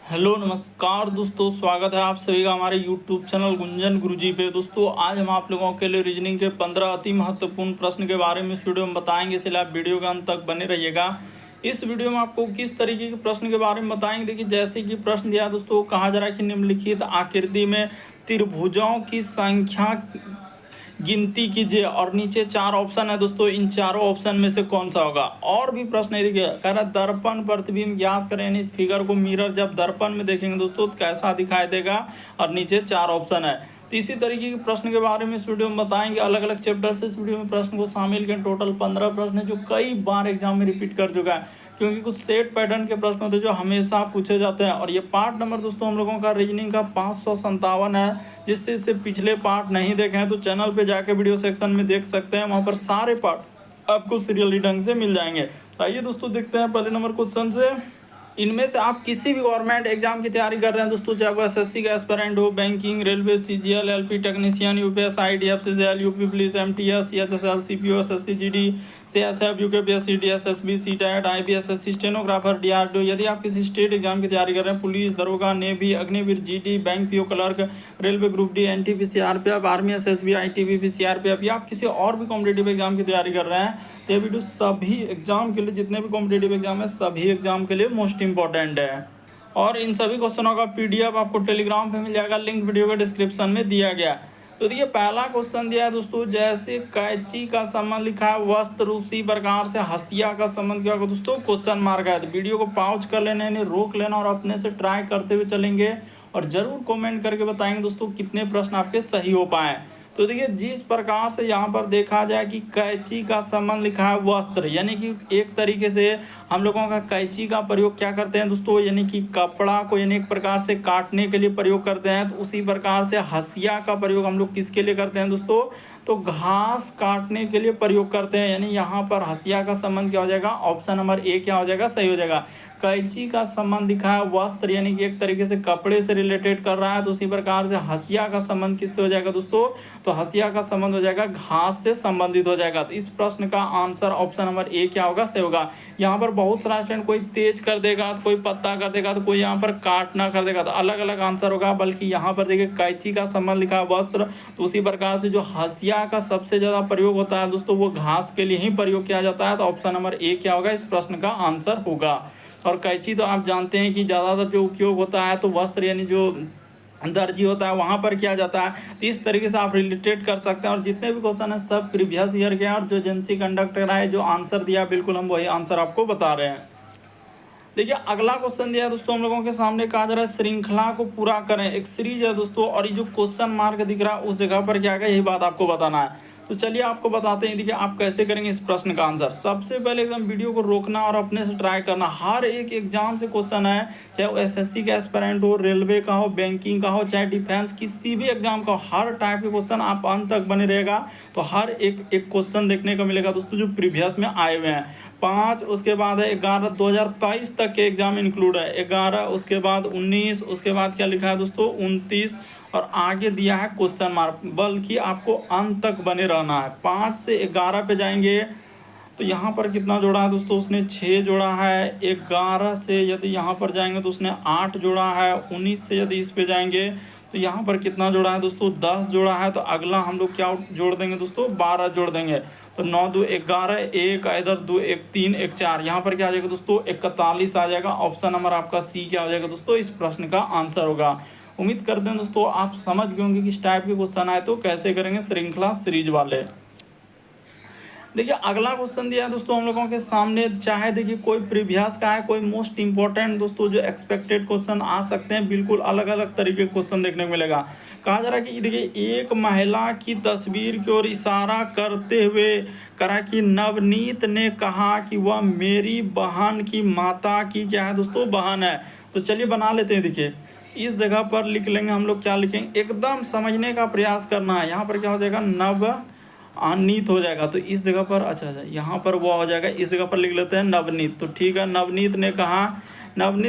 Hello नमस्कार दोस्तों, स्वागत है आप सभी का हमारे यूट्यूब चैनल गुंजन गुरुजी पे। दोस्तों आज हम आप लोगों के लिए रीजनिंग के 15 अति महत्वपूर्ण प्रश्न के बारे में इस वीडियो में बताएंगे, इसलिए आप वीडियो के अंत तक बने रहिएगा। इस वीडियो में आपको किस तरीके के प्रश्न के बारे में बताएंगे। देखिए जैसे कि प्रश्न दिया दोस्तों, कहा जा रहा है कि निम्नलिखित आकृति में त्रिभुजों की संख्या गिनती कीजिए और नीचे 4 ऑप्शन है दोस्तों, इन चारों ऑप्शन में से कौन सा होगा। और भी प्रश्न है, देखिए कह रहा है दर्पण प्रतिबिंब ज्ञात करें, यानी इस फिगर को मिरर जब दर्पण में देखेंगे दोस्तों तो कैसा दिखाई देगा, और नीचे 4 ऑप्शन है। तो इसी तरीके के प्रश्न के बारे में इस वीडियो में बताएंगे, अलग अलग चैप्टर से इस वीडियो में प्रश्न को शामिल किए। टोटल 15 प्रश्न है जो कई बार एग्जाम में रिपीट कर चुका है, क्योंकि कुछ सेट पैटर्न के प्रश्न होते हैं जो हमेशा पूछे जाते हैं। और ये पार्ट नंबर दोस्तों हम लोगों का रीजनिंग का 557 है। जिससे इससे पिछले पार्ट नहीं देखे हैं तो चैनल पे जाके वीडियो सेक्शन में देख सकते हैं, वहाँ पर सारे पार्ट आपको सीरियली ढंग से मिल जाएंगे। तो आइए दोस्तों देखते हैं पहले नंबर क्वेश्चन से। इनमें से आप किसी भी गवर्नमेंट एग्जाम की तैयारी कर रहे हैं दोस्तों, चाहे वो एसएससी का एस्पिरेंट हो, banking, railway, CGL, LP technician, UPS, IDFCL, UP police, MTS, CHSL, CPO, SSC GD, CSF, UKPSC, DSSB, CTET, IBSSC, stenographer, DRDO. यदि आप किसी स्टेट एग्जाम की तैयारी कर रहे हैं, पुलिस, दरोगा, navy, Agniveer, GD, bank PO clerk, railway group D, NTP, CRPF, army, SSB, ITBP, CRPF, या आप किसी और भी कॉम्पिटेटिव एग्जाम की तैयारी कर रहे हैं, तो ये वीडियो सभी एग्जाम के लिए, जितने भी कॉम्पिटेटिव एग्जाम है सभी एग्जाम के लिए मोस्ट इंपॉर्टेंट है। और इन सभी क्वेश्चनों का पीडीएफ आपको टेलीग्राम पे मिल जाएगा, लिंक वीडियो के डिस्क्रिप्शन में दिया गया। तो देखिए पहला क्वेश्चन दिया है दोस्तों, जैसे कैंची का संबंध लिखा है वस्त्र, उसी प्रकार से हसिया का संबंध क्या होगा दोस्तों, क्वेश्चन मार्क है। तो वीडियो को पॉज कर लेना, यानी रोक लेना, और अपने से ट्राई करते हुए चलेंगे और जरूर कमेंट करके बताएंगे दोस्तों कितने प्रश्न आपके सही हो पाए। तो देखिए जिस प्रकार से यहाँ पर देखा जाए कि कैंची का संबंध लिखा है वस्त्र, यानी कि एक तरीके से हम लोगों का कैंची का प्रयोग क्या करते हैं दोस्तों, यानी कि कपड़ा को यानी एक प्रकार से काटने के लिए प्रयोग करते हैं। तो उसी प्रकार से हसिया का प्रयोग हम लोग किसके लिए करते हैं दोस्तों, तो घास काटने के लिए प्रयोग करते हैं। यानी यहाँ पर हसिया का संबंध क्या हो जाएगा, ऑप्शन नंबर ए क्या हो जाएगा, सही हो जाएगा। कैंची का संबंध दिखा है वस्त्र, यानी कि एक तरीके से कपड़े से रिलेटेड कर रहा है। तो उसी प्रकार से हसिया का संबंध किससे हो जाएगा दोस्तों, तो हसिया का संबंध हो जाएगा घास से संबंधित हो जाएगा। तो इस प्रश्न का आंसर ऑप्शन नंबर ए क्या होगा, सही होगा। यहाँ पर बहुत सारा स्टूडेंट कोई तेज कर देगा, तो कोई पत्ता कर देगा, तो कोई यहाँ पर काटना कर देगा, तो अलग अलग आंसर होगा। बल्कि यहाँ पर देखिए कैंची का संबंध लिखा है वस्त्र, तो उसी प्रकार से जो हसिया का सबसे ज्यादा प्रयोग होता है दोस्तों वो घास के लिए ही प्रयोग किया जाता है। तो ऑप्शन नंबर ए क्या होगा, इस प्रश्न का आंसर होगा। और कैंची तो आप जानते हैं कि ज़्यादातर जो उपयोग होता है तो वस्त्र यानी जो दर्जी होता है वहाँ पर किया जाता है। तो इस तरीके से आप रिलेटेड कर सकते हैं। और जितने भी क्वेश्चन है सब प्रीवियस ईयर के हैं, और जो एजेंसी कंडक्टर है जो आंसर दिया बिल्कुल हम वही आंसर आपको बता रहे हैं। देखिए अगला क्वेश्चन दिया है दोस्तों हम लोगों के सामने, कहा जा रहा है श्रृंखला को पूरा करें, एक सीरीज है दोस्तों, और ये जो क्वेश्चन मार्क दिख रहा है उस जगह पर क्या है, यही बात आपको बताना है। तो चलिए आपको बताते हैं, देखिए आप कैसे करेंगे इस प्रश्न का आंसर। सबसे पहले एकदम वीडियो को रोकना और अपने से ट्राई करना। हर एक एग्जाम से क्वेश्चन है, चाहे वो एसएससी का एस्पिरेंट हो, रेलवे का हो, बैंकिंग का हो, चाहे डिफेंस, किसी भी एग्जाम का हो, हर टाइप के क्वेश्चन आप अंत तक बने रहेगा। तो हर एक क्वेश्चन देखने को मिलेगा दोस्तों जो प्रीवियस में आए हुए हैं। 5, उसके बाद है 11, 2023 तक के एग्जाम इंक्लूड है। 11, उसके बाद 19, उसके बाद क्या लिखा है दोस्तों 29, और आगे दिया है क्वेश्चन मार्क। बल्कि आपको अंत तक बने रहना है। 5 से 11 पे जाएंगे तो यहाँ पर कितना जोड़ा है दोस्तों, उसने 6 जोड़ा है। 11 से यदि यहाँ पर जाएंगे तो उसने 8 जोड़ा है। 19 से यदि इस पे जाएंगे तो यहाँ पर कितना जोड़ा है दोस्तों, 10 जोड़ा है। तो अगला हम लोग क्या जोड़ देंगे दोस्तों, 12 जोड़ देंगे। तो 9 2 11, 1 इधर 2 1 3 1 4, यहाँ पर क्या आ जाएगा दोस्तों 41 आ जाएगा। ऑप्शन नंबर आपका सी क्या हो जाएगा दोस्तों, इस प्रश्न का आंसर होगा। उम्मीद करते हैं दोस्तों आप समझ गए होंगे किस टाइप के क्वेश्चन आए तो कैसे करेंगे श्रृंखला सीरीज वाले। देखिए अगला क्वेश्चन दिया है दोस्तों हम लोगों के सामने, चाहे देखिए कोई प्रीवियस का है, कोई मोस्ट इंपॉर्टेंट दोस्तों जो एक्सपेक्टेड क्वेश्चन आ सकते हैं, बिल्कुल अलग अलग तरीके के क्वेश्चन देखने को मिलेगा। कहा जा रहा है कि देखिए एक महिला की तस्वीर की ओर इशारा करते हुए करा कि नवनीत ने कहा कि वह मेरी बहन की माता की क्या है दोस्तों, बहन है। तो चलिए बना लेते हैं। देखिए इस जगह पर लिख लेंगे हम लोग, क्या लिखेंगे, एकदम समझने का प्रयास करना है। यहाँ पर क्या हो जाएगा, नवनीत हो जाएगा। तो इस जगह पर अच्छा यहाँ पर वो हो जाएगा, इस जगह पर लिख लेते हैं नवनीत। तो ठीक है, नवनीत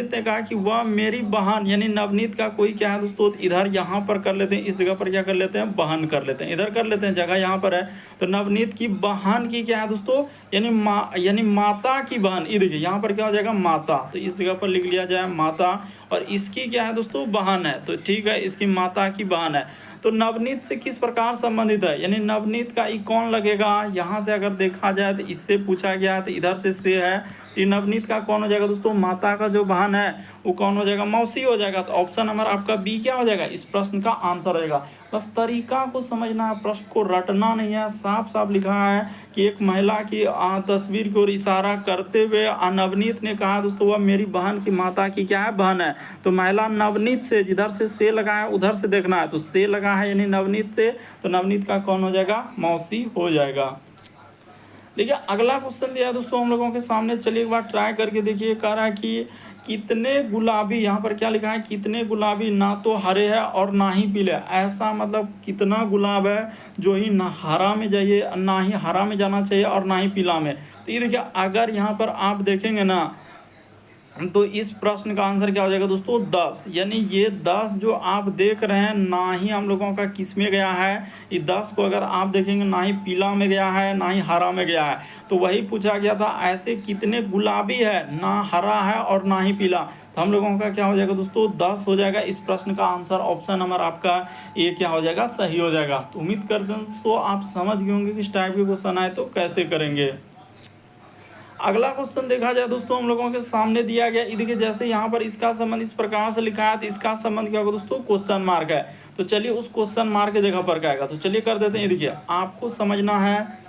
ने कहा कि वह मेरी बहन, यानी नवनीत का कोई क्या है दोस्तों, इधर यहाँ पर कर लेते हैं, इस जगह पर क्या कर लेते हैं, बहन कर लेते हैं, इधर कर लेते हैं, जगह यहाँ पर है। तो नवनीत की बहन की क्या है दोस्तों, यानी माता की बहन। ये देखिए यहाँ पर क्या हो जाएगा, माता। तो इस जगह पर लिख लिया जाए माता। और इसकी क्या है दोस्तों, बहन है। तो ठीक है, इसकी माता की बहन है। तो नवनीत से किस प्रकार संबंधित है, यानी नवनीत का ई कौन लगेगा, यहाँ से अगर देखा जाए तो इससे पूछा गया है, तो इधर से है। ये नवनीत का कौन हो जाएगा दोस्तों, माता का जो बहन है वो कौन हो जाएगा, मौसी हो जाएगा। तो ऑप्शन नंबर आपका बी क्या हो जाएगा, इस प्रश्न का आंसर रहेगा। बस तरीका को समझना है, प्रश्न को रटना नहीं है। साफ साफ लिखा है कि एक महिला की तस्वीर की ओर इशारा करते हुए नवनीत ने कहा दोस्तों वह मेरी बहन की माता की क्या है, बहन है। तो महिला नवनीत से, जिधर से लगा है उधर से देखना है, तो से लगा है यानी नवनीत से, तो नवनीत का कौन हो जाएगा, मौसी हो जाएगा। देखिए अगला क्वेश्चन दिया है दोस्तों हम लोगों के सामने, चलिए एक बार ट्राई करके देखिए। कह रहा है कि कितने गुलाबी, यहाँ पर क्या लिखा है, कितने गुलाबी ना तो हरे है और ना ही पीले। ऐसा मतलब कितना गुलाब है जो ही ना हरा में जाइए, ना ही हरा में जाना चाहिए और ना ही पीला में। तो ये देखिए अगर यहाँ पर आप देखेंगे ना, तो इस प्रश्न का आंसर क्या हो जाएगा दोस्तों, 10। यानी ये 10 जो आप देख रहे हैं, ना ही हम लोगों का किस में गया है, ये 10 को अगर आप देखेंगे ना ही पीला में गया है ना ही हरा में गया है। तो वही पूछा गया था, ऐसे कितने गुलाबी है, ना हरा है और ना ही पीला। तो हम लोगों का क्या हो जाएगा दोस्तों, 10 हो जाएगा। इस प्रश्न का आंसर ऑप्शन नंबर आपका ए क्या हो जाएगा, सही हो जाएगा। तो उम्मीद करते हैं दोस्तों आप समझ गए होंगे कि इस टाइप के क्वेश्चन आए तो कैसे करेंगे। अगला क्वेश्चन देखा जाए दोस्तों हम लोगों के सामने दिया गया, देखिए जैसे यहाँ पर इसका संबंध इस प्रकार से लिखा है, तो इसका संबंध क्या होगा दोस्तों, क्वेश्चन मार्क है। तो चलिए उस क्वेश्चन मार्क की जगह पर क्या आएगा, तो चलिए कर देते हैं। देखिए आपको समझना है,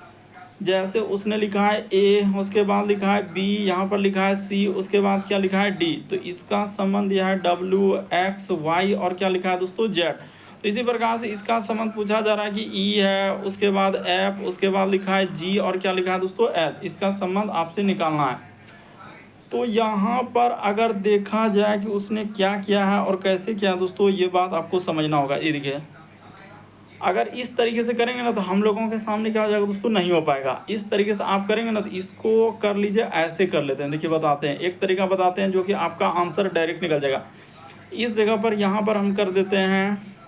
जैसे उसने लिखा है ए, उसके बाद लिखा है बी, यहाँ पर लिखा है सी, उसके बाद क्या लिखा है डी। तो इसका संबंध यह है डब्ल्यू एक्स वाई और क्या लिखा है दोस्तों, जेड। तो इसी प्रकार से इसका संबंध पूछा जा रहा है कि ई है, उसके बाद एफ, उसके बाद लिखा है जी और क्या लिखा है दोस्तों, एच। इसका संबंध आपसे निकालना है। तो यहाँ पर अगर देखा जाए कि उसने क्या किया है और कैसे किया दोस्तों, ये बात आपको समझना होगा। ये देखिए अगर इस तरीके से करेंगे ना तो हम लोगों के सामने क्या हो जाएगा दोस्तों, नहीं हो पाएगा। इस तरीके से आप करेंगे ना तो इसको कर लीजिए, ऐसे कर लेते हैं। देखिए बताते हैं, एक तरीका बताते हैं जो कि आपका आंसर डायरेक्ट निकल जाएगा। इस जगह पर यहाँ पर हम कर देते हैं,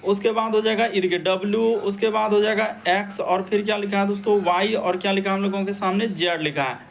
उसके बाद हो जाएगा ये देखिए डब्ल्यू, उसके बाद हो जाएगा एक्स और फिर क्या लिखा है दोस्तों, वाई और क्या लिखा है हम लोगों के सामने, जेड लिखा है।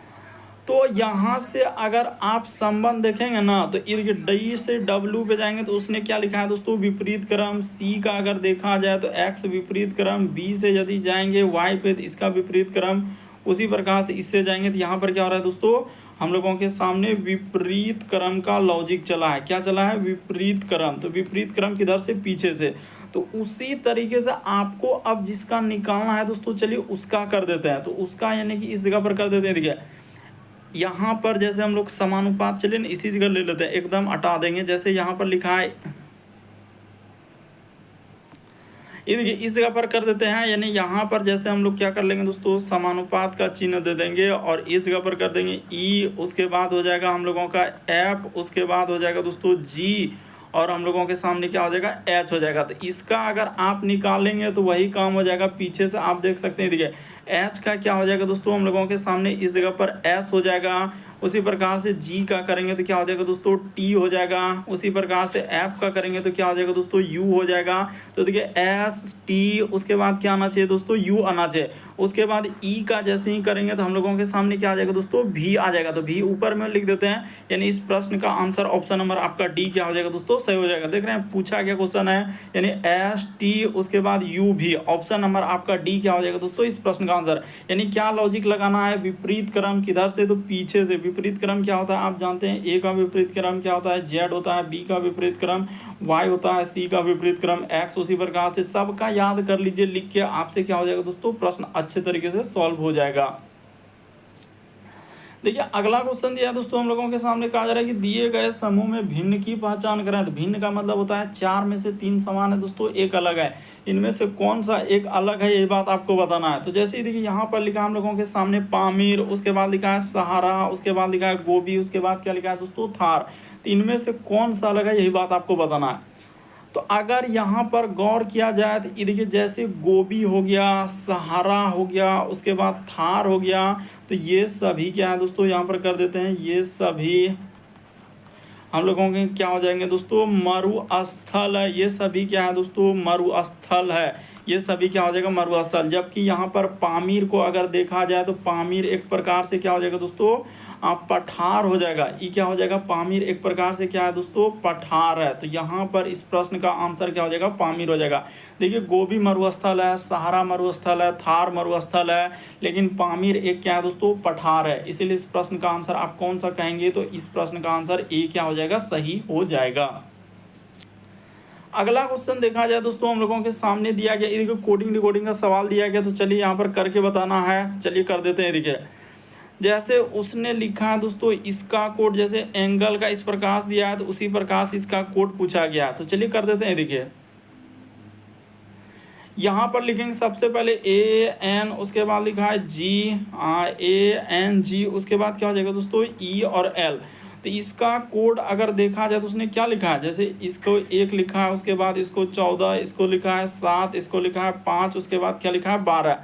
तो यहाँ से अगर आप संबंध देखेंगे ना तो ये डी से डब्ल्यू पे जाएंगे तो उसने क्या लिखा है दोस्तों, विपरीत क्रम। सी का अगर देखा जाए तो एक्स विपरीत क्रम, बी से यदि जाएंगे वाई पे तो इसका विपरीत क्रम। उसी प्रकार से इससे जाएंगे तो यहाँ पर क्या हो रहा है दोस्तों, हम लोगों के सामने विपरीत क्रम का लॉजिक चला है। क्या चला है, विपरीत क्रम। तो विपरीत क्रम किधर से, पीछे से। तो उसी तरीके से आपको अब जिसका निकालना है दोस्तों, चलिए उसका कर देते हैं। तो उसका यानी कि इस जगह पर कर देते हैं। देखिए यहाँ पर जैसे हम लोग समानुपात, चलिए ना इसी जगह ले लेते हैं, एकदम हटा देंगे। जैसे यहाँ पर लिखा है, ये देखिए इस जगह पर कर देते हैं। यानी यहाँ पर जैसे हम लोग क्या कर लेंगे दोस्तों, समानुपात का चिन्ह दे देंगे और इस जगह पर कर देंगे ई, उसके बाद हो जाएगा हम लोगों का एफ, उसके बाद हो जाएगा दोस्तों जी और हम लोगों के सामने क्या हो जाएगा, एच हो जाएगा। तो इसका अगर आप निकालेंगे तो वही काम हो जाएगा। पीछे से आप देख सकते हैं, देखिए एच का क्या हो जाएगा दोस्तों, हम लोगों के सामने इस जगह पर एस हो जाएगा। उसी प्रकार से जी का करेंगे तो क्या हो जाएगा दोस्तों, टी हो जाएगा। उसी प्रकार से एफ का करेंगे तो क्या हो जाएगा दोस्तों, यू हो जाएगा। तो देखिए एस टी, उसके बाद क्या आना चाहिए दोस्तों, यू आना चाहिए। उसके बाद ई का जैसे ही करेंगे तो हम लोगों के सामने क्या आ जाएगा दोस्तों, भी आ जाएगा। तो भी ऊपर में लिख देते हैं। यानी इस प्रश्न का आंसर ऑप्शन नंबर आपका डी क्या हो जाएगा दोस्तों, सही हो जाएगा। देख रहे हैं पूछा गया क्वेश्चन है, यानी एस टी उसके बाद यू भी, ऑप्शन नंबर आपका डी क्या हो जाएगा दोस्तों, इस प्रश्न का आंसर। यानी क्या लॉजिक लगाना है, विपरीत क्रम किधर से, तो पीछे से। विपरीत क्रम क्या होता है आप जानते हैं, ए का विपरीत क्रम क्या होता है, जेड होता है, बी का विपरीत क्रम वाई होता है, सी का विपरीत क्रम एक्स। उसी प्रकार से सबका याद कर लीजिए लिख के, आपसे क्या हो जाएगा दोस्तों, प्रश्न अच्छे तरीके से सॉल्व हो जाएगा। देखिए अगला क्वेश्चन दिया दोस्तों हम लोगों के सामने, कहा जा रहा है कि दिए गए समूह में भिन्न की पहचान करें। तो भिन्न का मतलब होता है 4 में से 3 समान है दोस्तों, एक अलग है। इनमें से कौन सा एक अलग है, यही बात आपको बताना है। तो जैसे देखिए यहाँ पर लिखा हम लोगों के सामने पामीर, उसके बाद लिखा है सहारा, उसके बाद लिखा है गोभी, उसके बाद क्या लिखा है दोस्तों, थार। तो इनमें से कौन सा अलग है, यही बात आपको बताना है। तो अगर यहाँ पर गौर किया जाए तो देखिए जैसे गोभी हो गया, सहारा हो गया, उसके बाद थार हो गया, तो ये सभी क्या है दोस्तों, यहाँ पर कर देते हैं, ये सभी हम लोगों के क्या हो जाएंगे दोस्तों, मरुस्थल है। ये सभी क्या है दोस्तों, मरुस्थल है। ये सभी क्या हो जाएगा, मरुस्थल। जबकि यहाँ पर पामीर को अगर देखा जाए तो पामीर एक प्रकार से क्या हो जाएगा दोस्तों, पठार हो जाएगा। ई क्या हो जाएगा, पामीर एक प्रकार से क्या है दोस्तों, पठार है। तो यहाँ पर इस प्रश्न का आंसर क्या हो जाएगा, पामीर हो जाएगा। देखिए गोबी मरुस्थल है, सहारा मरुस्थल है, थार मरुस्थल है, लेकिन पामीर एक क्या है दोस्तों, पठार है। इसीलिए इस प्रश्न का आंसर आप कौन सा कहेंगे, तो इस प्रश्न का आंसर ए क्या हो जाएगा, सही हो जाएगा। अगला क्वेश्चन देखा जाए दोस्तों, हम लोगों के सामने दिया गया, देखिए कोडिंग डिकोडिंग का सवाल दिया गया, तो चलिए यहाँ पर करके बताना है, चलिए कर देते हैं। देखिए जैसे उसने लिखा है दोस्तों, इसका कोड जैसे एंगल का इस प्रकार दिया है, तो उसी प्रकार से इसका कोड पूछा गया, तो चलिए कर देते हैं। देखिए यहाँ पर लिखेंगे सबसे पहले AN, उसके बाद लिखा है GANG, उसके बाद क्या हो जाएगा दोस्तों, E और L। तो इसका कोड अगर देखा जाए तो उसने क्या लिखा है, जैसे इसको 1 लिखा है, उसके बाद इसको 14, इसको लिखा है 7, इसको लिखा है 5, उसके बाद क्या लिखा है 12।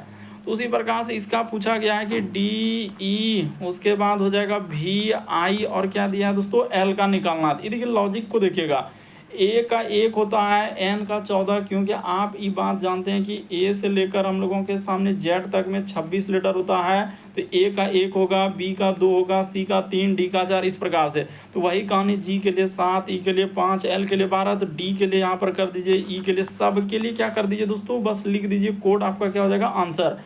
तो उसी प्रकार से इसका पूछा गया है कि DE, उसके बाद हो जाएगा VI, और क्या दिया है दोस्तों, L का निकालना है। ये देखिए लॉजिक को देखिएगा, A का 1 होता है, N का 14, क्योंकि आप ये बात जानते हैं कि A से लेकर हम लोगों के सामने Z तक में 26 लेटर होता है। तो A का 1 होगा, B का 2 होगा, C का 3, D का 4, इस प्रकार से। तो वही कहानी G के लिए 7, E के लिए 5, L के लिए 12, तो D के लिए यहाँ पर कर दीजिए, E के लिए, सब के लिए क्या कर दीजिए दोस्तों, बस लिख दीजिए कोड, आपका क्या हो जाएगा आंसर।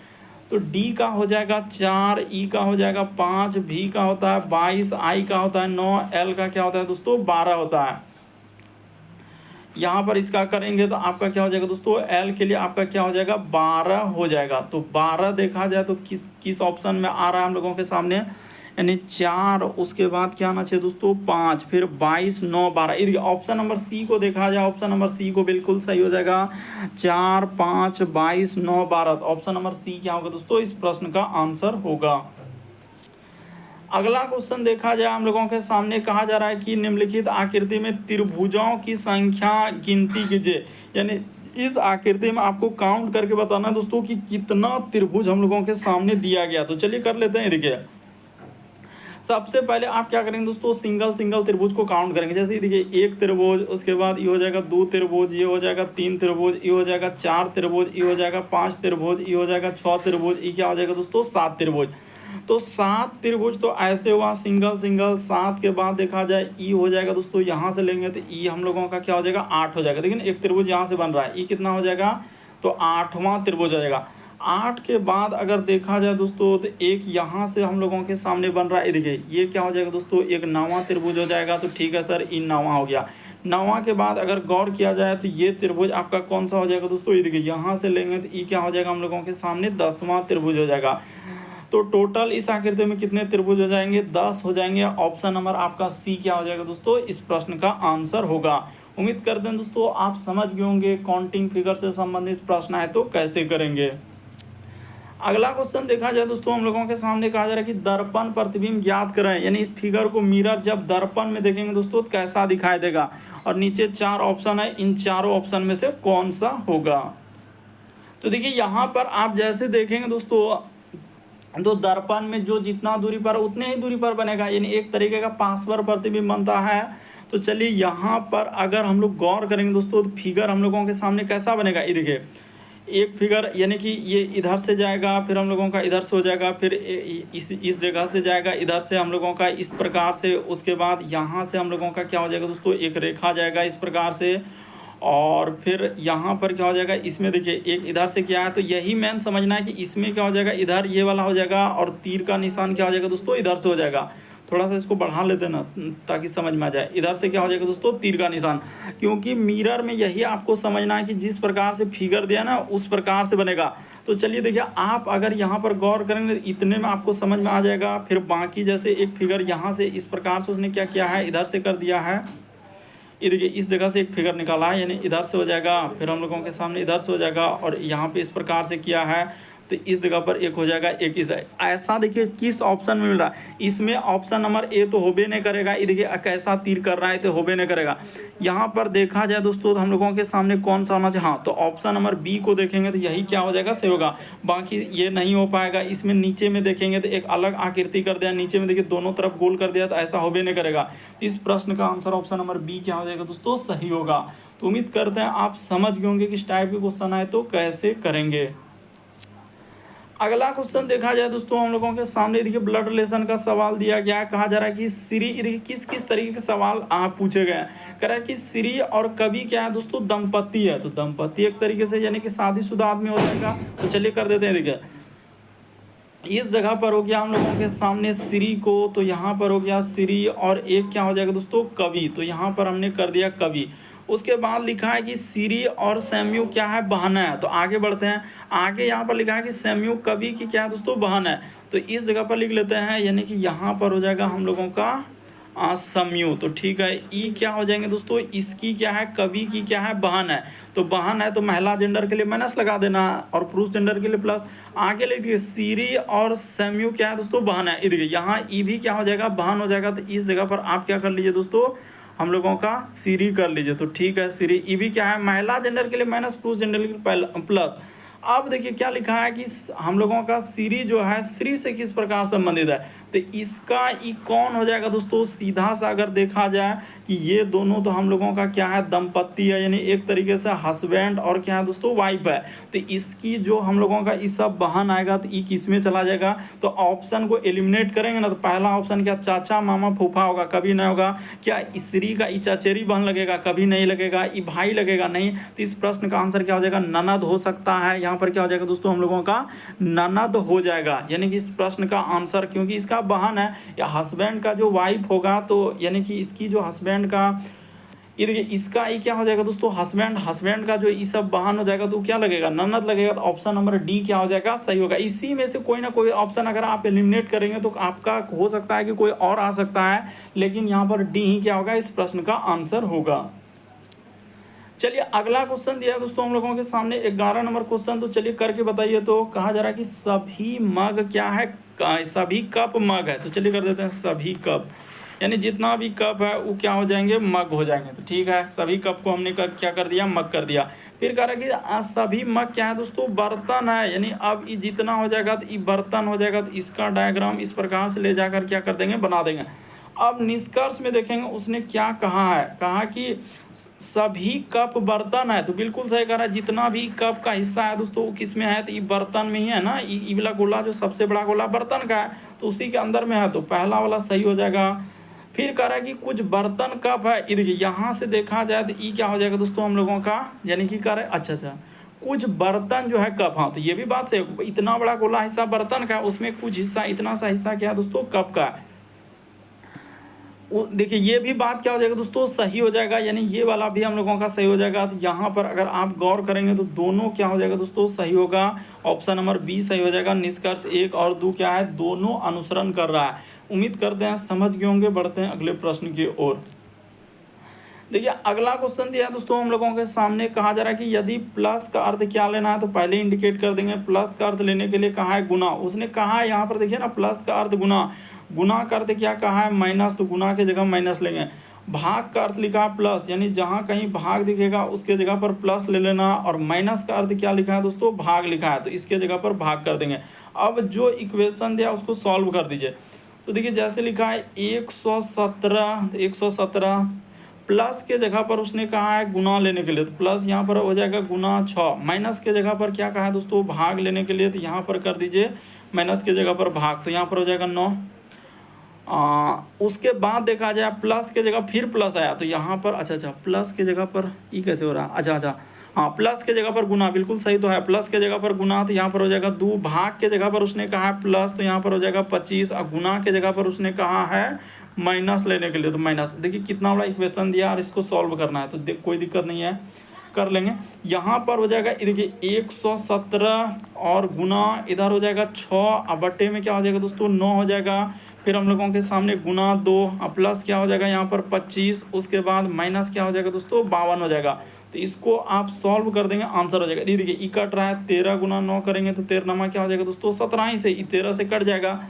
तो D का हो जाएगा 4, E का हो जाएगा 5, V का होता है 22, I का होता है 9, L का क्या होता है दोस्तों 12 होता है। यहाँ पर इसका करेंगे तो आपका क्या हो जाएगा दोस्तों, L के लिए आपका क्या हो जाएगा 12 हो जाएगा। तो 12 देखा जाए तो किस ऑप्शन में आ रहा है हम लोगों के सामने, यानी 4, उसके बाद क्या आना चाहिए दोस्तों 5, फिर 22, 9, 12। यदि ऑप्शन नंबर सी को देखा जाए, ऑप्शन नंबर सी को बिल्कुल सही हो जाएगा, 4, 5, 22, 9, 12। ऑप्शन नंबर सी क्या होगा दोस्तों, इस प्रश्न का आंसर होगा। अगला क्वेश्चन देखा जाए, हम लोगों के सामने कहा जा रहा है कि निम्नलिखित आकृति में त्रिभुजों की संख्या गिनती कीजिए। यानी इस आकृति में आपको काउंट करके बताना है दोस्तों कि कितना त्रिभुज हम लोगों के सामने दिया गया। तो चलिए कर लेते हैं। देखिए सबसे पहले आप क्या करेंगे दोस्तों, सिंगल त्रिभुज को काउंट करेंगे। जैसे देखिए 1 त्रिभुज, उसके बाद ये हो जाएगा 2 त्रिभुज, ये हो जाएगा 3 त्रिभुज, ये हो जाएगा 4 त्रिभुज, ये हो जाएगा 5 त्रिभुज, ये हो जाएगा 6 त्रिभुज, ये क्या हो जाएगा दोस्तों 7 त्रिभुज। तो 7 त्रिभुज तो ऐसे हुआ सिंगल। 7 के बाद देखा जाए ई हो जाएगा दोस्तों, यहाँ से लेंगे तो ई हम लोगों का क्या हो जाएगा 8 हो जाएगा। लेकिन एक त्रिभुज यहाँ से बन रहा है, ई कितना हो जाएगा, तो 8वां त्रिभुज हो जाएगा। 8 के बाद अगर देखा जाए दोस्तों तो एक यहाँ से हम लोगों के सामने बन रहा है, देखिए ये क्या हो जाएगा दोस्तों, एक 9वां त्रिभुज हो जाएगा। तो ठीक है सर, ई 9वां हो गया। 9वां के बाद अगर गौर किया जाए तो ये त्रिभुज आपका कौन सा हो जाएगा दोस्तों, ये देखिए यहाँ से लेंगे तो ई क्या हो जाएगा हम लोगों के सामने 10वां त्रिभुज हो जाएगा। तो टोटल इस आकृति में कितने त्रिभुज हो जाएंगे, 10 हो जाएंगे। ऑप्शन नंबर आपका सी क्या हो जाएगा दोस्तों, इस प्रश्न का आंसर होगा। उम्मीद करते हैं दोस्तों आप समझ गए होंगे, काउंटिंग फिगर से संबंधित प्रश्न है तो कैसे करेंगे। अगला क्वेश्चन देखा जाए दोस्तों, हम लोगों के सामने कहा जा रहा है कि दर्पण प्रतिबिंब ज्ञात करें। यानी इस फिगर को मिरर जब दर्पण में देखेंगे दोस्तों तो कैसा दिखाई देगा, और नीचे 4 ऑप्शन है, इन चारों ऑप्शन में से कौन सा होगा। तो देखिए यहाँ पर आप जैसे देखेंगे दोस्तों, तो दर्पण में जो जितना दूरी पर उतने ही दूरी पर बनेगा, यानी एक तरीके का पार्श्व प्रतिबिंब बनता है। तो चलिए यहाँ पर अगर हम लोग गौर करेंगे दोस्तों तो फिगर हम लोगों के सामने कैसा बनेगा, ये देखिए एक फिगर, यानी कि ये इधर से जाएगा, फिर हम लोगों का इधर से हो जाएगा, फिर इस जगह से जाएगा, इधर से हम लोगों का इस प्रकार से, उसके बाद यहाँ से हम लोगों का क्या हो जाएगा दोस्तों, एक रेखा जाएगा इस प्रकार से, और फिर यहाँ पर क्या हो जाएगा, इसमें देखिए एक इधर से क्या है, तो यही मैम समझना है कि इसमें क्या हो जाएगा, इधर ये वाला हो जाएगा, और तीर का निशान क्या हो जाएगा दोस्तों, इधर से हो जाएगा। थोड़ा सा इसको बढ़ा लेते ना ताकि समझ में आ जाए। इधर से क्या हो जाएगा दोस्तों, तीर का निशान, क्योंकि मिरर में यही आपको समझना है कि जिस प्रकार से फिगर दिया ना उस प्रकार से बनेगा। तो चलिए देखिए, आप अगर यहाँ पर गौर करेंगे इतने में आपको समझ में आ जाएगा। फिर बाकी जैसे एक फिगर यहाँ से इस प्रकार से उसने क्या किया है, इधर से कर दिया है, ये देखिए इस जगह से एक फिगर निकाला है, यानी इधर से हो जाएगा, फिर हम लोगों के सामने इधर से हो जाएगा, और यहाँ पे इस प्रकार से किया है, तो इस जगह पर एक हो जाएगा, एक इस। ऐसा देखिए किस ऑप्शन में मिल रहा है, इसमें ऑप्शन नंबर ए तो होबे नहीं करेगा। ये देखिए कैसा तीर कर रहा है, तो होबे नहीं करेगा। यहाँ पर देखा जाए दोस्तों तो हम लोगों के सामने कौन सा होना चाहिए, हाँ तो ऑप्शन नंबर बी को देखेंगे तो यही क्या हो जाएगा, सही होगा। बाकी ये नहीं हो पाएगा। इसमें नीचे में देखेंगे तो एक अलग आकृति कर दिया, नीचे में देखिए दोनों तरफ गोल कर दिया, तो ऐसा होबे नहीं करेगा। इस प्रश्न का आंसर ऑप्शन नंबर बी क्या हो जाएगा दोस्तों, सही होगा। तो उम्मीद करते हैं आप समझ गए होंगे किस टाइप के क्वेश्चन आए तो कैसे करेंगे। अगला क्वेश्चन देखा जाए दोस्तों हम लोगों के सामने, देखिए ब्लड रिलेशन का सवाल दिया गया है। कहा जा रहा है कि श्री, देखिए किस किस तरीके के सवाल पूछे गए हैं। कह रहा है कि श्री और कवि क्या है दोस्तों, दंपति है। तो दंपति एक तरीके से यानी कि शादीशुदा आदमी हो जाएगा। तो चलिए कर देते हैं। देखिए इस जगह पर हो गया हम लोगों के सामने श्री को, तो यहाँ पर हो गया श्री, और एक क्या हो जाएगा दोस्तों, कवि। तो यहाँ पर हमने कर दिया कवि। उसके बाद लिखा है कि श्री और सैम्यू क्या है, बहन है। तो आगे बढ़ते हैं। आगे यहाँ पर लिखा है कि सैम्यू कवि की क्या है दोस्तों, बहन है। तो इस जगह पर लिख लेते हैं, यानी कि यहाँ पर हो जाएगा हम लोगों का समयु। तो ठीक है, ई क्या हो जाएंगे दोस्तों, इसकी क्या है, कवि की क्या है, बहन है। तो बहन है तो महिला जेंडर के लिए माइनस लगा देना और पुरुष जेंडर के लिए प्लस। आगे लिख दिए श्री और समयु क्या है दोस्तों, बहन है। देखिए यहाँ ई भी क्या हो जाएगा, बहन हो जाएगा। तो इस जगह पर आप क्या कर लीजिए दोस्तों, हम लोगों का श्री कर लीजिए। तो ठीक है, श्री। ई भी क्या है, महिला जेंडर के लिए माइनस, पुरुष जेंडर के लिए प्लस। अब देखिए क्या लिखा है कि हम लोगों का श्री जो है श्री से किस प्रकार संबंधित है। तो इसका ई कौन हो जाएगा दोस्तों, सीधा सा अगर देखा जाए कि ये दोनों तो हम लोगों का क्या है, दंपति है, यानी एक तरीके से हस्बैंड और क्या है दोस्तों, वाइफ है। तो इसकी जो हम लोगों का इस सब बहन आएगा तो ई किस में चला जाएगा। तो ऑप्शन को एलिमिनेट करेंगे ना, तो पहला ऑप्शन क्या, चाचा मामा फूफा होगा, कभी नहीं होगा। क्या स्त्री का ई चचेरी बहन लगेगा, कभी नहीं लगेगा। ई भाई लगेगा, नहीं। तो इस प्रश्न का आंसर क्या हो जाएगा, ननद हो सकता है। यहाँ पर क्या हो जाएगा दोस्तों, हम लोगों का ननद हो जाएगा। यानी कि इस प्रश्न का आंसर, क्योंकि इसका बहन है या हस्बैंड का जो वाइफ होगा, तो यानी कि इसकी जो हस्बैंड का, ये देखिए इसका ये क्या हो जाएगा दोस्तों, हस्बैंड का जो ये सब बहन हो जाएगा तो क्या लगेगा, ननद लगेगा। तो ऑप्शन नंबर डी क्या हो जाएगा, सही होगा। इसी में से कोई ना कोई ऑप्शन अगर आप एलिमिनेट करेंगे तो आपका हो सकता है कि कोई और आ सकता है, लेकिन यहाँ पर डी ही क्या होगा, इस प्रश्न का आंसर होगा। चलिए अगला क्वेश्चन दिया है दोस्तों हम लोगों के सामने, 11 नंबर क्वेश्चन। तो चलिए करके बताइए। तो कहा जा रहा है कि सभी मग क्या है, सभी कप मग है। तो चलिए कर देते हैं, सभी कप, यानी जितना भी कप है वो क्या हो जाएंगे, मग हो जाएंगे। तो ठीक है, सभी कप को हमने क्या कर दिया, मग कर दिया। फिर कह रहा है कि सभी मग क्या है दोस्तों, बर्तन है। यानी अब ये जितना हो जाएगा तो ये बर्तन हो जाएगा। तो इसका डायग्राम इस प्रकार से ले जाकर क्या कर देंगे, बना देंगे। अब निष्कर्ष में देखेंगे उसने क्या कहा है, कहा कि सभी कप बर्तन है। तो बिल्कुल सही कह रहा है, जितना भी कप का हिस्सा है दोस्तों वो किस में है, तो ये बर्तन में ही है ना। ये वाला गोला जो सबसे बड़ा गोला बर्तन का है, तो उसी के अंदर में है। तो पहला वाला सही हो जाएगा। फिर कह रहा है कि कुछ बर्तन कप है। ये देखिए यहाँ से देखा जाए तो ये क्या हो जाएगा दोस्तों, हम लोगों का, यानी कि कह रहे हैं अच्छा कुछ बर्तन जो है कप। हाँ, तो ये भी बात सही, इतना बड़ा गोला हिस्सा बर्तन का, उसमें कुछ हिस्सा, इतना सा हिस्सा क्या है दोस्तों, कप का है। देखिए ये भी बात क्या हो जाएगा दोस्तों, सही हो जाएगा। यानी ये वाला भी हम लोगों का सही हो जाएगा। तो यहाँ पर अगर आप गौर करेंगे तो दोनों क्या हो जाएगा दोस्तों, सही होगा। ऑप्शन नंबर बी सही हो जाएगा। निष्कर्ष 1 और 2 क्या है, दोनों अनुसरण कर रहा है। उम्मीद करते हैं समझ गए होंगे। बढ़ते हैं अगले प्रश्न की ओर। देखिए अगला क्वेश्चन दिया है दोस्तों हम लोगों के सामने। कहा जा रहा है कि यदि प्लस का अर्थ क्या लेना है, तो पहले इंडिकेट कर देंगे। प्लस का अर्थ लेने के लिए कहा है गुना। उसने कहा है यहाँ पर देखिए ना, प्लस का अर्थ गुना, गुना का अर्थ क्या कहा है, माइनस। तो गुना के जगह माइनस लेंगे। भाग का अर्थ लिखा है प्लस, यानी जहाँ कहीं भाग दिखेगा उसके जगह पर प्लस ले लेना। और माइनस का अर्थ क्या लिखा है दोस्तों, भाग लिखा है, तो इसके जगह पर भाग कर देंगे। अब जो इक्वेशन दिया उसको सॉल्व कर दीजिए। तो देखिए जैसे लिखा है 117 प्लस के जगह पर उसने कहा है गुना लेने के लिए, तो प्लस यहाँ पर हो जाएगा गुना 6। माइनस के जगह पर क्या कहा है दोस्तों, भाग लेने के लिए, तो यहाँ पर कर दीजिए माइनस के जगह पर भाग। तो यहाँ पर हो जाएगा 9। उसके बाद देखा जाए प्लस के जगह फिर प्लस आया, तो यहाँ पर अच्छा प्लस के जगह पर ये कैसे हो रहा है, अच्छा हाँ, प्लस के जगह पर गुना, बिल्कुल सही तो है। प्लस के जगह पर गुना, तो यहाँ पर हो जाएगा 2। भाग के जगह पर उसने कहा है प्लस, तो यहाँ पर हो जाएगा 25। और गुना के जगह पर उसने कहा है माइनस लेने के लिए, तो माइनस। देखिए कितना बड़ा इक्वेशन दिया और इसको सॉल्व करना है, तो कोई दिक्कत नहीं है, कर लेंगे। यहाँ पर हो जाएगा देखिए 117 और गुना इधर हो जाएगा 6, और बट्टे में क्या हो जाएगा दोस्तों, 9 हो जाएगा। फिर हम लोगों के सामने गुना 2 और प्लस क्या हो जाएगा यहाँ पर 25। उसके बाद माइनस क्या हो जाएगा दोस्तों, 52 हो जाएगा। तो इसको आप सॉल्व कर देंगे, आंसर हो जाएगा। देखिए ई कट रहा है, 13 गुना 9 करेंगे तो 13 नमा क्या हो जाएगा दोस्तों, 17 ही से, 13 से कट जाएगा।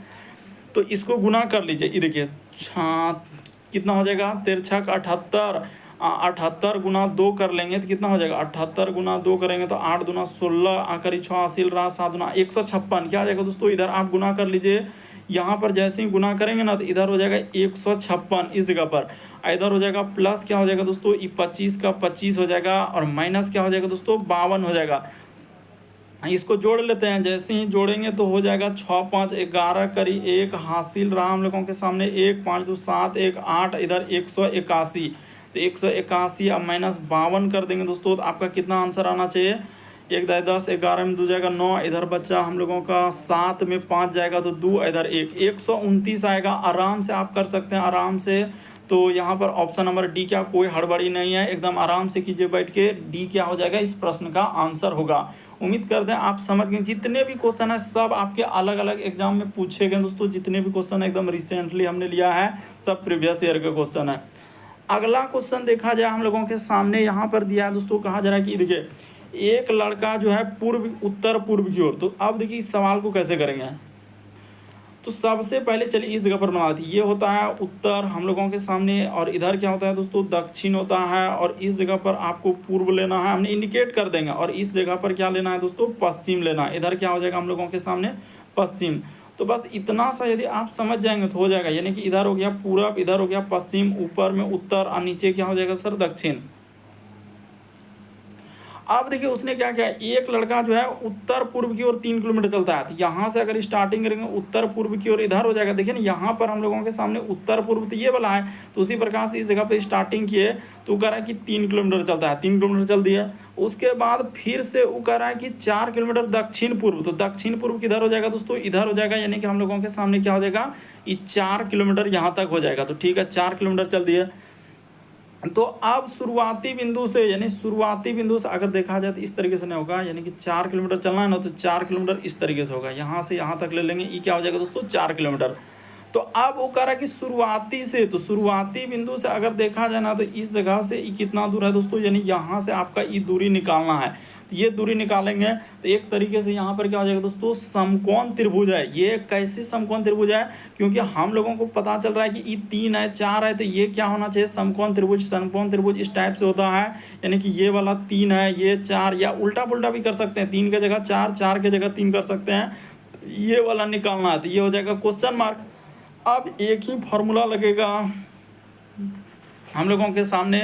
तो इसको गुना कर लीजिए। ये देखिए कितना हो जाएगा, 13 छक 78, 78 गुना 2 कर लेंगे तो कितना हो जाएगा, 78 गुना 2 करेंगे तो 8 दूना 16, आखिरी 6 हासिल रहा, 7 दूना 156। क्या आ जाएगा दोस्तों, इधर आप गुना कर लीजिए। यहाँ पर जैसे ही गुना करेंगे ना, तो इधर हो जाएगा 156 इस जगह पर। इधर हो जाएगा प्लस क्या हो जाएगा दोस्तों, 25 का 25 हो जाएगा, और माइनस क्या हो जाएगा दोस्तों, 52 हो जाएगा। इसको जोड़ लेते हैं। जैसे ही जोड़ेंगे तो हो जाएगा 6 5 11 करी 1 हासिल रहा हम लोगों के सामने 1 5 2 7 1 8 इधर 181। तो 181 अब -52 कर देंगे दोस्तों, तो आपका कितना आंसर आना चाहिए? 1 10 11 में 2 जाएगा 9, इधर बच्चा हम लोगों का 7 में 5 जाएगा तो 2, इधर 1 129 आएगा। आराम से आप कर सकते हैं, आराम से। तो यहाँ पर ऑप्शन नंबर डी, क्या कोई हड़बड़ी नहीं है, एकदम आराम से कीजिए बैठ के। डी क्या हो जाएगा इस प्रश्न का आंसर होगा। उम्मीद करते हैं आप समझ गए। जितने भी क्वेश्चन है सब आपके अलग अलग एग्जाम में पूछे गए दोस्तों। जितने भी क्वेश्चन एकदम रिसेंटली हमने लिया है सब प्रीवियस ईयर के क्वेश्चन है। अगला क्वेश्चन देखा जाए हम लोगों के सामने यहाँ पर दिया है दोस्तों, कहा जा रहा है कि देखिए एक लड़का जो है उत्तर पूर्व की ओर। तो अब देखिए इस सवाल को कैसे करेंगे। तो सबसे पहले चलिए इस जगह पर बना लेते हैं। ये होता है उत्तर हम लोगों के सामने, और इधर क्या होता है दोस्तों दक्षिण होता है, और इस जगह पर आपको पूर्व लेना है, हमने इंडिकेट कर देंगे। और इस जगह पर क्या लेना है दोस्तों पश्चिम लेना है। इधर क्या हो जाएगा हम लोगों के सामने पश्चिम। तो बस इतना सा यदि आप समझ जाएंगे तो हो जाएगा। यानी कि इधर हो गया पूरब, इधर हो गया पश्चिम, ऊपर में उत्तर और नीचे क्या हो जाएगा सर दक्षिण। अब देखिए उसने क्या किया, एक लड़का जो है उत्तर पूर्व की ओर 3 किलोमीटर चलता है। तो यहाँ से अगर स्टार्टिंग करेंगे उत्तर पूर्व की ओर, इधर हो जाएगा। देखिए ना यहाँ पर हम लोगों के सामने उत्तर पूर्व तो ये वाला है, तो उसी प्रकार से इस जगह पे स्टार्टिंग किए तो कह रहा है कि 3 किलोमीटर चलता है, 3 किलोमीटर चल दिया। उसके बाद फिर से वो कह रहा है कि 4 किलोमीटर दक्षिण पूर्व। तो दक्षिण पूर्व किधर हो जाएगा दोस्तों, इधर हो जाएगा। यानी कि हम लोगों के सामने क्या हो जाएगा, ये 4 किलोमीटर यहाँ तक हो जाएगा। तो ठीक है 4 किलोमीटर चल दिए। तो अब शुरुआती बिंदु से, यानी शुरुआती बिंदु से अगर देखा जाए तो इस तरीके से नहीं होगा। यानी कि 4 किलोमीटर चलना है ना, तो 4 किलोमीटर इस तरीके से होगा। यहाँ से यहाँ तक ले लेंगे, ये क्या हो जाएगा दोस्तों 4 किलोमीटर। तो अब वो कह रहा है कि शुरुआती से, तो शुरुआती बिंदु से अगर देखा जाए ना तो इस जगह से ये कितना दूर है दोस्तों, यानी यहाँ से आपका ये दूरी निकालना है। तो ये दूरी निकालेंगे तो एक तरीके से यहाँ पर क्या हो जाएगा दोस्तों समकोण त्रिभुज है। ये कैसे समकोण त्रिभुज है, क्योंकि हम लोगों को पता चल रहा है कि ये 3 है 4 है, तो ये क्या होना चाहिए समकोण त्रिभुज। समकोण त्रिभुज इस टाइप से होता है, यानी कि ये वाला 3 है, ये 4, या उल्टा पुल्टा भी कर सकते हैं, 3 की जगह 4, 4 की जगह 3 कर सकते हैं। ये वाला निकालना है तो ये हो जाएगा क्वेश्चन मार्क। अब एक ही फॉर्मूला लगेगा हम लोगों के सामने,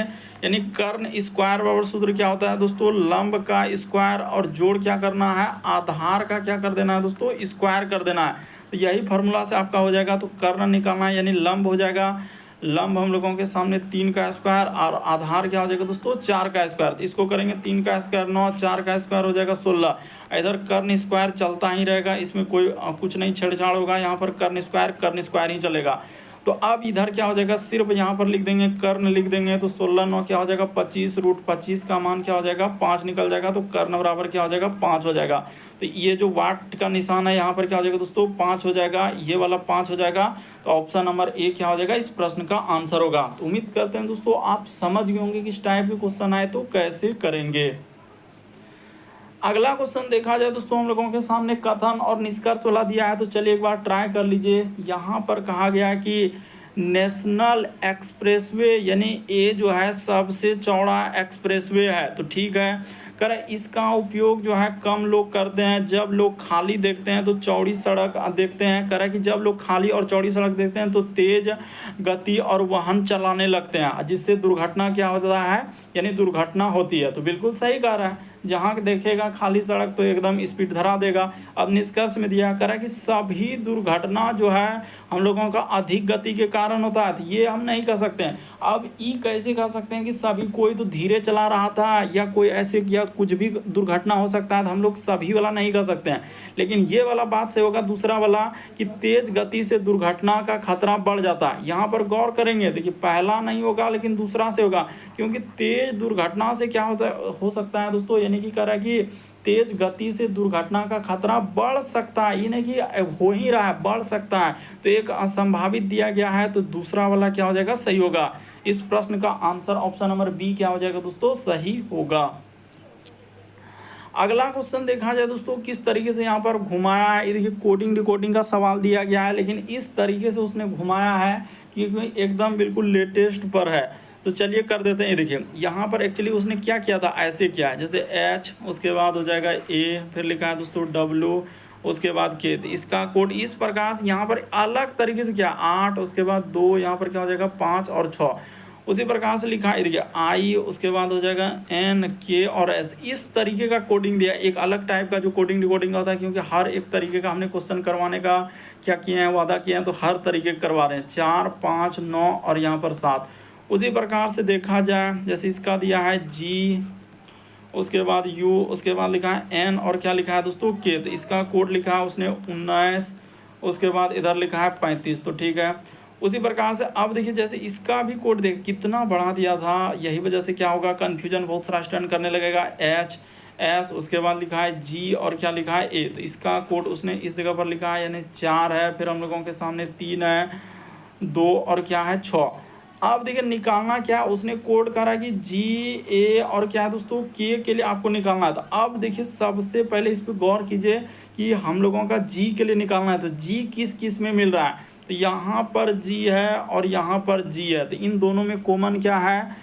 यानी कर्ण स्क्वायर बराबर सूत्र क्या होता है दोस्तों लंब का स्क्वायर, और जोड़ क्या करना है आधार का क्या कर देना है दोस्तों स्क्वायर कर देना है। तो यही फार्मूला से आपका हो जाएगा। तो कर्ण निकालना है यानी लंब हो जाएगा। लंब हम लोगों के सामने 3 का स्क्वायर, और आधार क्या हो जाएगा दोस्तों 4 का स्क्वायर। तो इसको करेंगे 3 का स्क्वायर 9, 4 का स्क्वायर हो जाएगा 16। इधर कर्ण स्क्वायर चलता ही रहेगा, इसमें कोई कुछ नहीं छेड़छाड़ होगा। यहाँ पर कर्ण स्क्वायर ही चलेगा। तो अब इधर क्या हो जाएगा, सिर्फ यहाँ पर लिख देंगे कर्ण लिख देंगे। तो 16 9 क्या हो जाएगा 25, √25 का मान क्या हो जाएगा 5 निकल जाएगा। तो कर्ण बराबर क्या हो जाएगा 5 हो जाएगा। तो ये जो वाट का निशान है यहाँ पर क्या हो जाएगा दोस्तों 5 हो जाएगा, ये वाला 5 हो जाएगा। तो ऑप्शन नंबर ए क्या हो जाएगा इस प्रश्न का आंसर होगा। तो उम्मीद करते हैं दोस्तों आप समझ गए होंगे कि इस टाइप के क्वेश्चन आए तो कैसे करेंगे। अगला क्वेश्चन देखा जाए दोस्तों हम लोगों के सामने कथन और निष्कर्ष वाला दिया है। तो चलिए एक बार ट्राई कर लीजिए। यहाँ पर कहा गया है कि नेशनल एक्सप्रेसवे, यानी ये जो है सबसे चौड़ा एक्सप्रेसवे है। तो ठीक है, कर इसका उपयोग जो है कम लोग करते हैं। जब लोग खाली देखते हैं तो चौड़ी सड़क देखते हैं। कह रहा है कि जब लोग खाली और चौड़ी सड़क देखते हैं तो तेज गति और वाहन चलाने लगते हैं, जिससे दुर्घटना क्या होता है, यानी दुर्घटना होती है। तो बिल्कुल सही कह रहा है, जहाँ देखेगा खाली सड़क तो एकदम स्पीड धरा देगा। अब निष्कर्ष में दिया करा कि सभी दुर्घटना जो है हम लोगों का अधिक गति के कारण होता है। तो ये हम नहीं कर सकते हैं। अब ई कैसे कह सकते हैं कि सभी, कोई तो धीरे चला रहा था या कोई ऐसे या कुछ भी दुर्घटना हो सकता है, तो हम लोग सभी वाला नहीं कर सकते हैं। लेकिन ये वाला बात से होगा दूसरा वाला कि तेज गति से दुर्घटना का खतरा बढ़ जाता है। यहाँ पर गौर करेंगे, देखिए पहला नहीं होगा लेकिन दूसरा से होगा, क्योंकि तेज दुर्घटना से क्या हो सकता है दोस्तों, यानी कि कह रहा है कि तेज गति से दुर्घटना का खतरा बढ़ सकता है, ये नहीं कि हो ही रहा है, बढ़ सकता है। तो एक असंभावित दिया गया है, तो दूसरा वाला क्या हो जाएगा सही होगा। इस प्रश्न का आंसर ऑप्शन नंबर बी क्या हो जाएगा दोस्तों सही होगा। अगला क्वेश्चन देखा जाए दोस्तों किस तरीके से यहाँ पर घुमाया है। ये देखिए कोडिंग डिकोडिंग का सवाल दिया गया है, लेकिन इस तरीके से उसने घुमाया है कि एकदम बिल्कुल लेटेस्ट पर है। तो चलिए कर देते हैं। देखिए यहाँ पर एक्चुअली उसने क्या किया था, ऐसे किया है जैसे H, उसके बाद हो जाएगा A, फिर लिखा है दोस्तों W, उसके बाद K। तो इसका कोड इस प्रकार से यहाँ पर अलग तरीके से किया 8, उसके बाद 2, यहाँ पर क्या हो जाएगा 5 और 6। उसी प्रकार से लिखा है, देखिए आई, उसके बाद हो जाएगा एन के और एस। इस तरीके का कोडिंग दिया, एक अलग टाइप का जो कोडिंग डिकोडिंग होता है, क्योंकि हर एक तरीके का हमने क्वेश्चन करवाने का क्या किए हैं, वादा किए हैं, तो हर तरीके करवा रहे हैं। 4, 5, 9 और यहाँ पर 7। उसी प्रकार से देखा जाए, जैसे इसका दिया है जी, उसके बाद यू, उसके बाद लिखा है एन और क्या लिखा है दोस्तों के, तो इसका कोड लिखा है उसने 19, उसके बाद इधर लिखा है 35, तो ठीक है। उसी प्रकार से अब देखिए, जैसे इसका भी कोड देख कितना बढ़ा दिया था, यही वजह से क्या होगा, कन्फ्यूजन बहुत सारा स्टैंड करने लगेगा। एच एस, उसके बाद लिखा है जी और क्या लिखा है ए, तो इसका कोड उसने इस जगह पर लिखा है, यानी 4 है, फिर हम लोगों के सामने 3 है, 2 और क्या है 6। अब देखिए निकालना क्या है, उसने कोड करा कि जी ए और क्या है दोस्तों के लिए आपको निकालना है। तो अब देखिए सबसे पहले इस पर गौर कीजिए कि हम लोगों का जी के लिए निकालना है, तो जी किस किस में मिल रहा है, तो यहाँ पर जी है और यहाँ पर जी है, तो इन दोनों में कॉमन क्या है,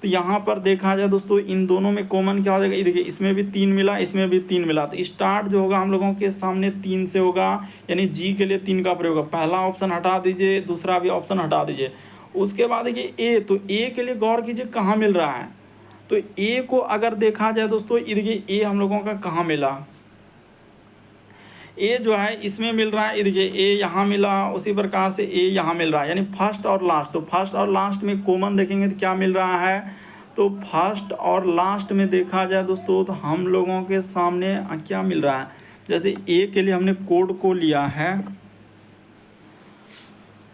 तो यहाँ पर देखा जाए दोस्तों इन दोनों में कॉमन क्या हो जाएगा, ये देखिए इसमें भी 3 मिला, इसमें भी 3 मिला, तो स्टार्ट जो होगा हम लोगों के सामने 3 से होगा, यानी जी के लिए 3 का प्रयोग होगा। पहला ऑप्शन हटा दीजिए, दूसरा भी ऑप्शन हटा दीजिए। उसके बाद देखिए ए, तो ए के लिए गौर कीजिए कहाँ मिल रहा है, तो ए को अगर देखा जाए दोस्तों, ये देखिए ए हम लोगों का कहाँ मिला, ए जो है इसमें मिल रहा है, ये देखिए ए यहाँ मिला, उसी प्रकार से ए यहाँ मिल रहा है, यानी फर्स्ट और लास्ट। तो फर्स्ट और लास्ट में कॉमन देखेंगे तो क्या मिल रहा है, तो फर्स्ट और लास्ट में देखा जाए दोस्तों, तो हम लोगों के सामने क्या मिल रहा है, जैसे ए के लिए हमने कोड को लिया है,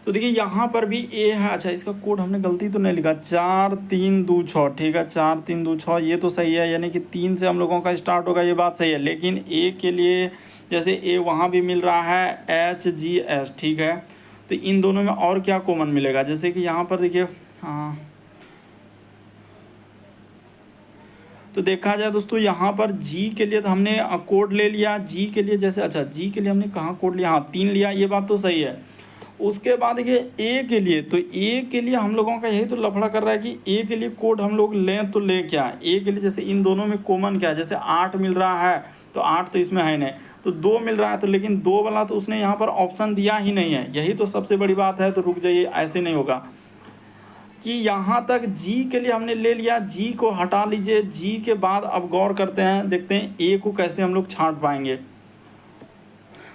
तो देखिए यहाँ पर भी ए है। अच्छा, इसका कोड हमने गलती तो नहीं लिखा, 4, 3, 2, 6, ठीक है, 4, 3, 2, 6, ये तो सही है, यानी कि 3 से हम लोगों का स्टार्ट होगा, ये बात सही है। लेकिन ए के लिए जैसे ए वहाँ भी मिल रहा है HGS, ठीक है, तो इन दोनों में और क्या कॉमन मिलेगा, जैसे कि यहाँ पर देखिए, हाँ, तो देखा जाए दोस्तों यहाँ पर जी के लिए तो हमने कोड ले लिया, जी के लिए जैसे, अच्छा जी के लिए हमने कहाँ कोड लिया, हाँ 3 लिया, ये बात तो सही है। उसके बाद देखिए ए के लिए, तो ए के लिए हम लोगों का यही तो लफड़ा कर रहा है कि ए के लिए कोड हम लोग लें तो ले क्या, ए के लिए जैसे इन दोनों में कॉमन क्या है, जैसे 8 मिल रहा है, तो 8 तो इसमें है नहीं, तो 2 मिल रहा है, तो लेकिन 2 वाला तो उसने यहाँ पर ऑप्शन दिया ही नहीं है, यही तो सबसे बड़ी बात है। तो रुक जाइए, ऐसे नहीं होगा कि यहाँ तक जी के लिए हमने ले लिया, जी को हटा लीजिए, जी के बाद अब गौर करते हैं, देखते हैं ए को कैसे हम लोग छांट पाएंगे।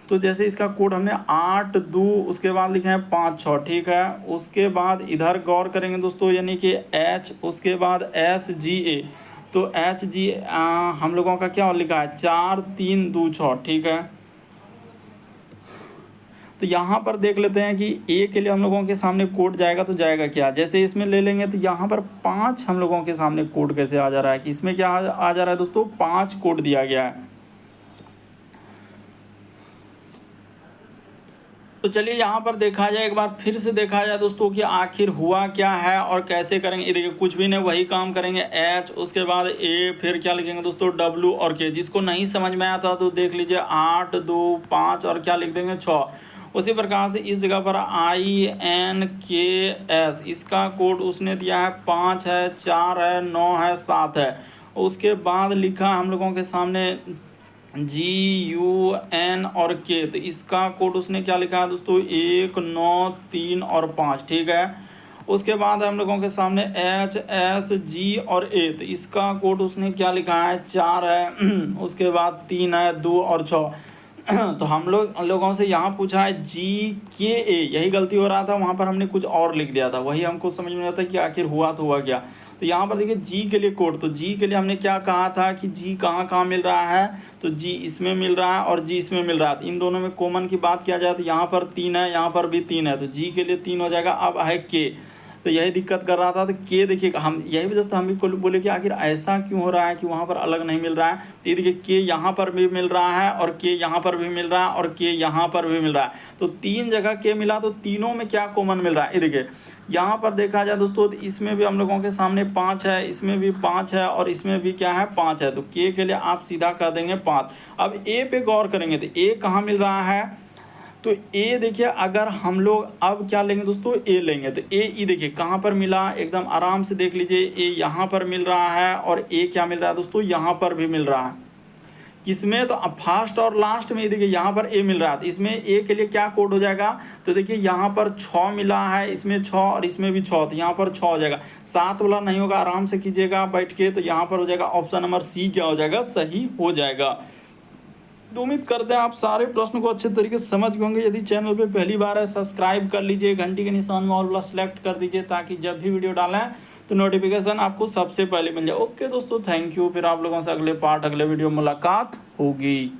तो जैसे इसका कोड हमने 8, 2, उसके बाद लिखे हैं 5, 6, ठीक है। उसके बाद इधर गौर करेंगे दोस्तों, यानी कि एच, उसके बाद SGA, तो HG हम लोगों का क्या लिखा है, 4, 3, 2, 6, ठीक है। तो यहाँ पर देख लेते हैं कि ए के लिए हम लोगों के सामने कोड जाएगा तो जाएगा क्या, जैसे इसमें ले लेंगे तो यहाँ पर 5 हम लोगों के सामने कोड कैसे आ जा रहा है, कि इसमें क्या आ जा रहा है दोस्तों, 5 कोड दिया गया है। तो चलिए यहाँ पर देखा जाए, एक बार फिर से देखा जाए दोस्तों कि आखिर हुआ क्या है और कैसे करेंगे। ये देखिए कुछ भी नहीं, वही काम करेंगे, एच, उसके बाद ए, फिर क्या लिखेंगे दोस्तों, W और K। जिसको नहीं समझ में आया था तो देख लीजिए, 8, 2, 5 और क्या लिख देंगे 6। उसी प्रकार से इस जगह पर INKS, इसका कोड उसने दिया है 5 है, 4 है, 9 है, 7 है। उसके बाद लिखा हम लोगों के सामने GUN और K, तो इसका कोड उसने क्या लिखा है दोस्तों, 1, 9, 3 और 5, ठीक है। उसके बाद हम लोगों के सामने HSG और A, तो इसका कोड उसने क्या लिखा है, 4 है, उसके बाद 3 है, 2 और 6। तो हम लोगों से यहाँ पूछा है GKA, यही गलती हो रहा था, वहाँ पर हमने कुछ और लिख दिया था, वही हमको समझ में आता कि आखिर हुआ तो हुआ क्या। तो यहाँ पर देखिए जी के लिए कोड, तो जी के लिए हमने क्या कहा था कि जी कहाँ कहाँ मिल रहा है, तो जी इसमें मिल रहा है और जी इसमें मिल रहा है। तो इन दोनों में कॉमन की बात किया जाए तो यहाँ पर 3 है, यहाँ पर भी 3 है, तो जी के लिए 3 हो जाएगा। अब है के, तो यही दिक्कत कर रहा था, तो के देखिए हम यही वजह से हम भी बोले कि आखिर ऐसा क्यों हो रहा है कि वहाँ पर अलग नहीं मिल रहा है। तो ये देखिए के यहाँ पर भी मिल रहा है और के यहाँ पर भी मिल रहा है और के यहाँ पर भी मिल रहा है, तो 3 जगह के मिला, तो तीनों में क्या कॉमन मिल रहा है। ये देखिए यहाँ पर देखा जाए दोस्तों, तो इसमें भी हम लोगों के सामने 5 है, इसमें भी 5 है और इसमें भी क्या है 5 है, तो के लिए आप सीधा कर देंगे 5। अब ए पे गौर करेंगे तो ए कहाँ मिल रहा है, तो ए देखिए अगर हम लोग अब क्या लेंगे दोस्तों, ए लेंगे, तो ए देखिए कहाँ पर मिला, एकदम आराम से देख लीजिए, ए यहाँ पर मिल रहा है और ए क्या मिल रहा है दोस्तों, यहाँ पर भी मिल रहा है। किसमें, तो अब फर्स्ट और लास्ट में देखिए यहाँ पर ए मिल रहा है, तो इसमें ए के लिए क्या कोड हो जाएगा, तो देखिए यहाँ पर 6 मिला है, इसमें 6 और इसमें भी 6, तो यहाँ पर 6 हो जाएगा। 7 वाला नहीं होगा, आराम से कीजिएगा बैठ के, तो यहाँ पर हो जाएगा ऑप्शन नंबर सी क्या हो जाएगा, सही हो जाएगा। तो उम्मीद करते हैं आप सारे प्रश्न को अच्छे तरीके से समझ गए होंगे। यदि चैनल पे पहली बार है सब्सक्राइब कर लीजिए, घंटी के निशान में ऑल वाला सेलेक्ट कर दीजिए, ताकि जब भी वीडियो डालें तो नोटिफिकेशन आपको सबसे पहले मिल जाए। ओके दोस्तों, थैंक यू। फिर आप लोगों से अगले वीडियो मुलाकात होगी।